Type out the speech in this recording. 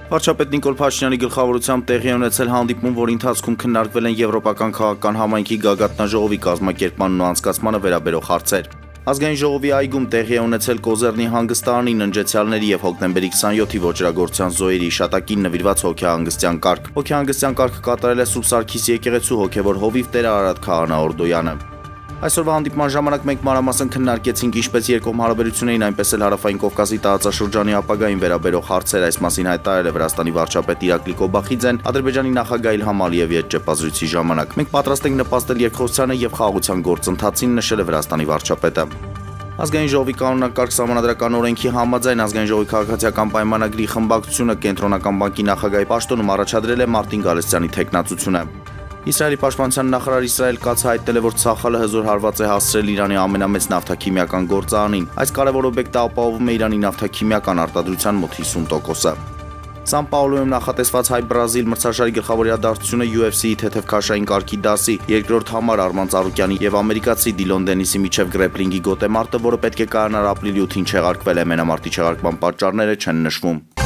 Վարչապետ Նիկոլ Փաշինյանի գլխավորությամբ տեղի ունեցել հանդիպում, որի ընթացքում քննարկվել են Եվրոպական քաղաքական համայնքի գագաթնաժողովի կազմակերպմանն ու անցկացմանը վերաբերող հարցեր։ Ազգային ժողովի այգում տեղի է ունեցել Կոզեռնի հանգստարանի ննջեցյալների եւ հոկտեմբերի 27-ի ոճրագործության զոհերի հիշատակին նվիրված հոգեհանգստյան կարգ։ Հոգեհանգստյան կարգը կատարել է Սուրբ Սարգիս եկեղեցու հոգևոր հովիվ Տեր Արարատ քահանա Օրդոյանը։ Այսօրվա հանդիպման ժամանակ մենք մանրամասն քննարկեցինք ինչպես երկկողմ հարաբերություններին, այնպես էլ Հարավային Կովկասի տարածաշրջանի ապագային վերաբերող հարցեր, այս մասին հայտարարել է Վրաստանի վարչապետ Իրակլի Կոբախիձեն Ադրբեջանի նախագահ Իլհամ Ալիևի հետ ճեպազրույցի ժամանակ։ Մենք պատրաստ ենք նպաստել երկխոսությանը եւ խաղաղության գործընթացին, նշել է Վրաստանի վարչապետը։ Ազգային ժողովի կանոնակարգ սահմանադրական օրենքի համաձայն Ազգային ժողովի քաղաքացիական պայմանագրի խմբակցությունը Կենտրոնական բանկի նախագահի պաշտոնում առաջադրել է Մարտին Գալստյանի թեկնածությունը։ Իսրայելի պաշտպանության նախարար Իսրայել Կացը հայտնել է, որ Ցախալը հզոր հարված է հասցրել Իրանի ամենամեծ նավթաքիմիական գործարանին։ Այս կարևոր օբյեկտը ապահովում է Իրանի նավթաքիմիական արտադրության մոտ 50%-ը։ Սան Պաուլոյում նախատեսված հայ-Բրազիլ մրցաշարի գլխավոր իրադարձությունը UFC-ի թեթև քաշային կարգի դասի երկրորդ համար Արման Ծառուկյանի եւ ամերիկացի Դիլոն Դենիսի միջև գրեպլինգի գոտեմարտը, որը պետք է կայանար ապրիլի 8-ին չեղարկվել է, մենամարտի չեղարկման պատճառները չեն նշվում։